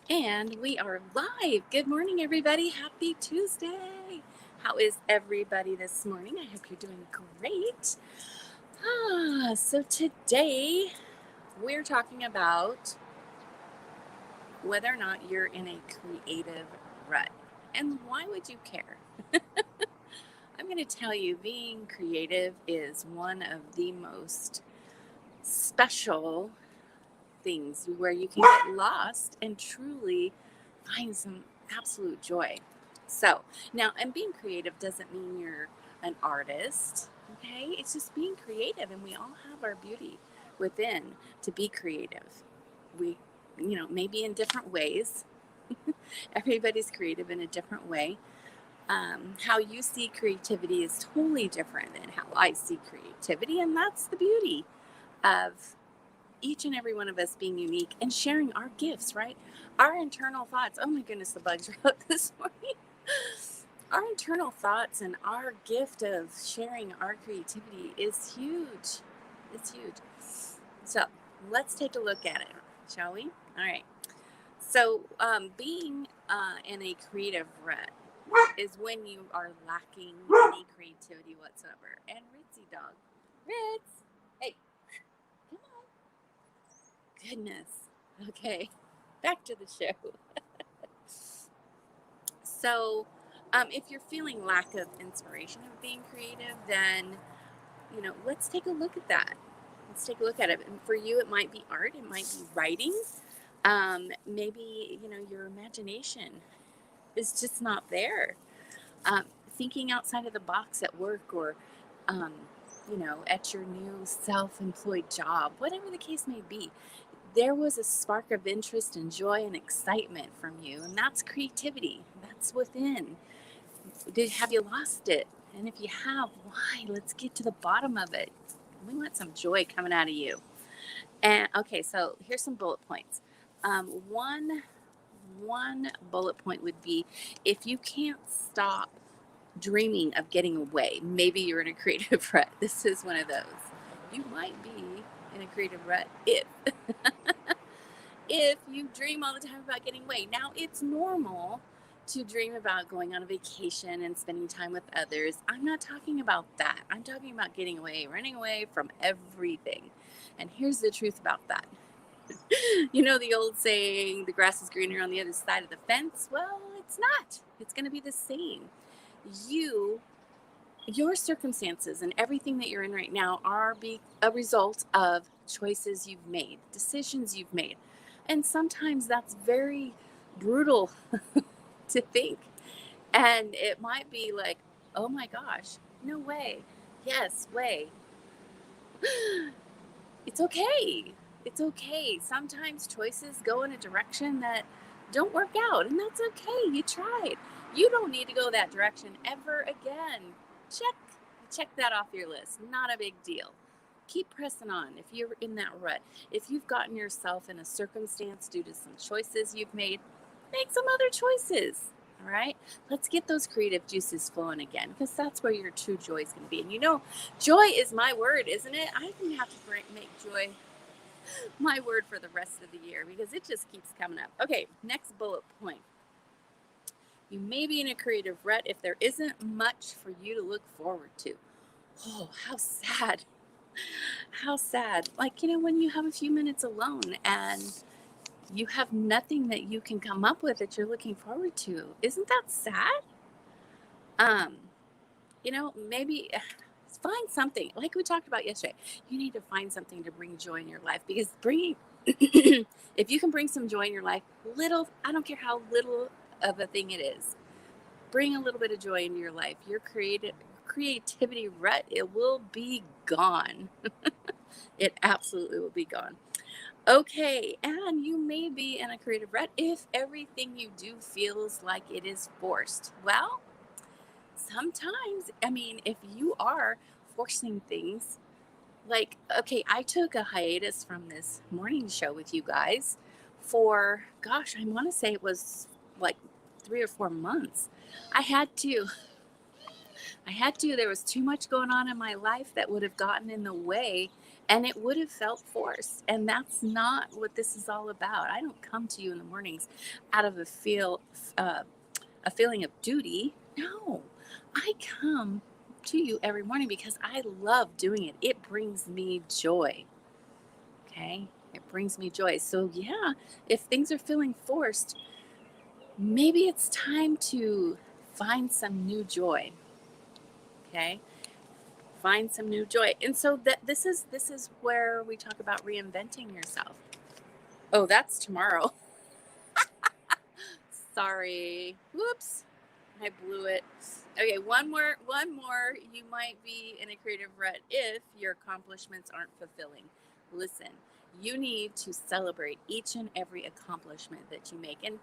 And we are live. Good morning, everybody. Happy Tuesday. How is everybody this morning? I hope you're doing great. So today we're talking about whether or not you're in a creative rut. And why would you care? I'm going to tell you, being creative is one of the most special things where you can get lost and truly find some absolute joy. So now, and being creative doesn't mean you're an artist, okay? It's just being creative, and we all have our beauty within to be creative. We, maybe in different ways. Everybody's creative in a different way. How you see creativity is totally different than how I see creativity, and that's the beauty of each and every one of us being unique and sharing our gifts, right? Our internal thoughts. Oh my goodness, the bugs are out this morning. Our internal thoughts and our gift of sharing our creativity is huge. It's huge. So let's take a look at it, shall we? All right. So, being in a creative rut is when you are lacking any creativity whatsoever. And Ritzy dog, Ritz, hey, come on. Goodness. Okay, back to the show. So, if you're feeling lack of inspiration of being creative, then, let's take a look at that. Let's take a look at it. And for you, it might be art, it might be writing. Maybe, your imagination is just not there. Thinking outside of the box at work or, um, at your new self employed job, whatever the case may be, there was a spark of interest and joy and excitement from you, and that's creativity. That's within. Have you lost it? And if you have, why? Let's get to the bottom of it. We want some joy coming out of you. And okay, so here's some bullet points. One bullet point would be, if you can't stop dreaming of getting away, maybe you're in a creative rut. This is one of those. You might be in a creative rut if you dream all the time about getting away. Now, it's normal to dream about going on a vacation and spending time with others. I'm not talking about that. I'm talking about getting away, running away from everything. And here's the truth about that. You know the old saying, the grass is greener on the other side of the fence? Well, it's not. It's going to be the same. You, your circumstances and everything that you're in right now are a result of choices you've made, decisions you've made. And sometimes that's very brutal to think. And it might be like, oh my gosh, no way. Yes, way. It's okay. It's okay. Sometimes choices go in a direction that don't work out, and that's okay. You tried. You don't need to go that direction ever again. Check that off your list. Not a big deal. Keep pressing on if you're in that rut. If you've gotten yourself in a circumstance due to some choices you've made, make some other choices. All right, let's get those creative juices flowing again, because that's where your true joy is going to be. And joy is my word, isn't it? I can have to make joy my word for the rest of the year, because it just keeps coming up. Okay, next bullet point. You may be in a creative rut if there isn't much for you to look forward to. Oh, how sad. How sad. Like, when you have a few minutes alone and you have nothing that you can come up with that you're looking forward to. Isn't that sad? Um, maybe find something like we talked about yesterday. You need to find something to bring joy in your life, because if you can bring some joy in your life, I don't care how little of a thing it is, bring a little bit of joy into your life. Your creativity rut, it will be gone. It absolutely will be gone. Okay, and you may be in a creative rut if everything you do feels like it is forced. Well, sometimes, if you are forcing things, like, okay, I took a hiatus from this morning show with you guys for, gosh, I want to say it was like 3 or 4 months. I had to. There was too much going on in my life that would have gotten in the way, and it would have felt forced. And that's not what this is all about. I don't come to you in the mornings out of uh, a feeling of duty. No, I come to you every morning because I love doing it. It brings me joy. Okay. It brings me joy. So, yeah, if things are feeling forced, maybe it's time to find some new joy. Okay. Find some new joy. And so that this is where we talk about reinventing yourself. Oh, that's tomorrow. Sorry. Whoops. I blew it. Okay, one more. You might be in a creative rut if your accomplishments aren't fulfilling. Listen, you need to celebrate each and every accomplishment that you make. And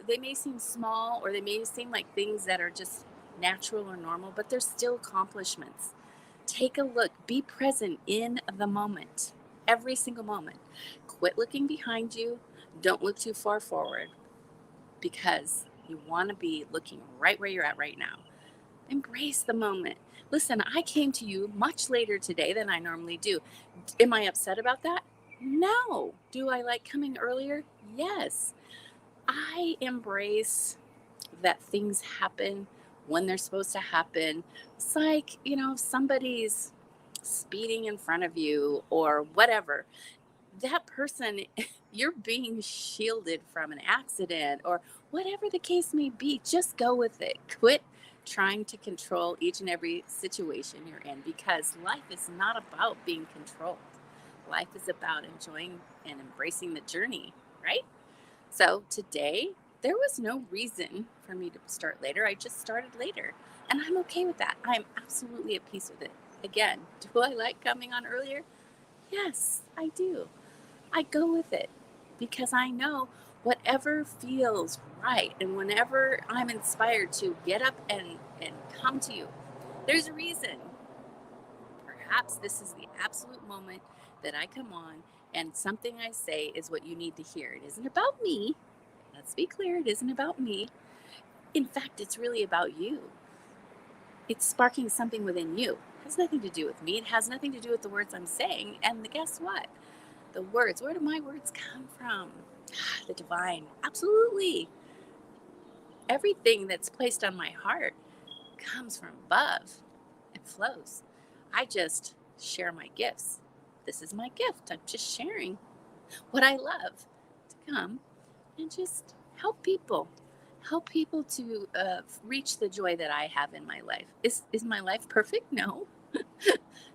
they may seem small or they may seem like things that are just natural or normal, but they're still accomplishments. Take a look, be present in the moment, every single moment. Quit looking behind you. Don't look too far forward because you want to be looking right where you're at right now. Embrace the moment. Listen, I came to you much later today than I normally do. Am I upset about that? No. Do I like coming earlier? Yes. I embrace that things happen when they're supposed to happen. It's like, somebody's speeding in front of you or whatever. That person, you're being shielded from an accident or whatever the case may be. Just go with it. Quit trying to control each and every situation you're in because life is not about being controlled. Life is about enjoying and embracing the journey, right? So today, there was no reason for me to start later. I just started later. And I'm okay with that. I'm absolutely at peace with it. Again, do I like coming on earlier? Yes, I do. I go with it because I know whatever feels right. And whenever I'm inspired to get up and come to you, there's a reason. Perhaps this is the absolute moment that I come on and something I say is what you need to hear. It isn't about me. Let's be clear, it isn't about me. In fact, it's really about you. It's sparking something within you. It has nothing to do with me. It has nothing to do with the words I'm saying. And guess what? The words, where do my words come from? The divine. Absolutely. Everything that's placed on my heart comes from above and flows. I just share my gifts. This is my gift. I'm just sharing what I love to come and just help people to reach the joy that I have in my life. Is my life perfect? No.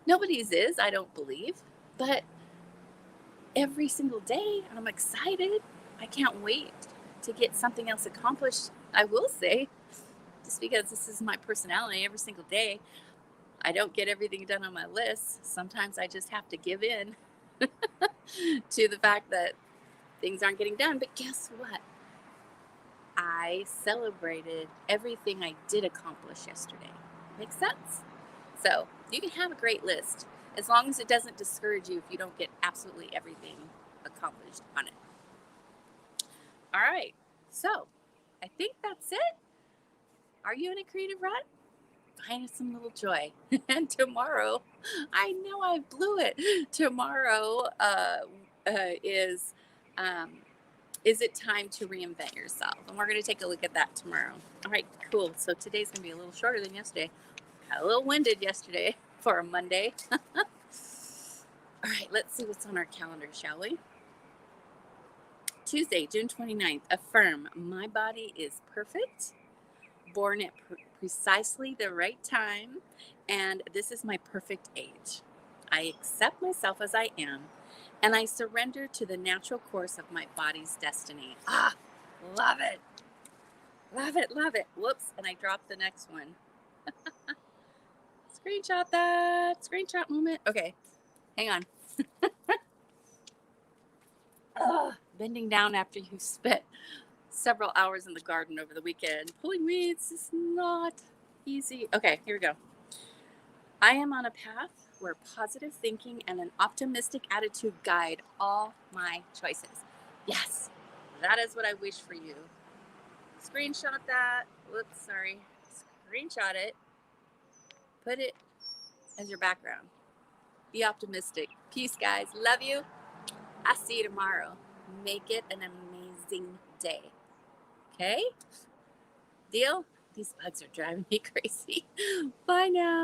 Nobody's is, I don't believe. But every single day I'm excited. I can't wait to get something else accomplished. I will say, just because this is my personality, every single day I don't get everything done on my list. Sometimes I just have to give in to the fact that things aren't getting done. But guess what? I celebrated everything I did accomplish yesterday. Makes sense? So you can have a great list as long as it doesn't discourage you if you don't get absolutely everything accomplished on it. All right. So I think that's it. Are you in a creative rut? Find some little joy. And tomorrow, I know I blew it. Tomorrow is is it time to reinvent yourself? And we're going to take a look at that tomorrow. All right, cool. So today's going to be a little shorter than yesterday. Got a little winded yesterday for a Monday. All right, let's see what's on our calendar, shall we? Tuesday, June 29th. Affirm, my body is perfect, born at precisely the right time, and this is my perfect age. I accept myself as I am, and I surrender to the natural course of my body's destiny. Ah, love it. Love it, love it. Whoops, and I dropped the next one. Screenshot that. Screenshot moment. Okay, hang on. Bending down after you spent several hours in the garden over the weekend. Pulling weeds is not easy. Okay, here we go. I am on a path where positive thinking and an optimistic attitude guide all my choices. Yes, that is what I wish for you. Screenshot that. Whoops, sorry. Screenshot it. Put it as your background. Be optimistic. Peace, guys. Love you. I'll see you tomorrow. Make it an amazing day. Okay? Deal? These bugs are driving me crazy. Bye now.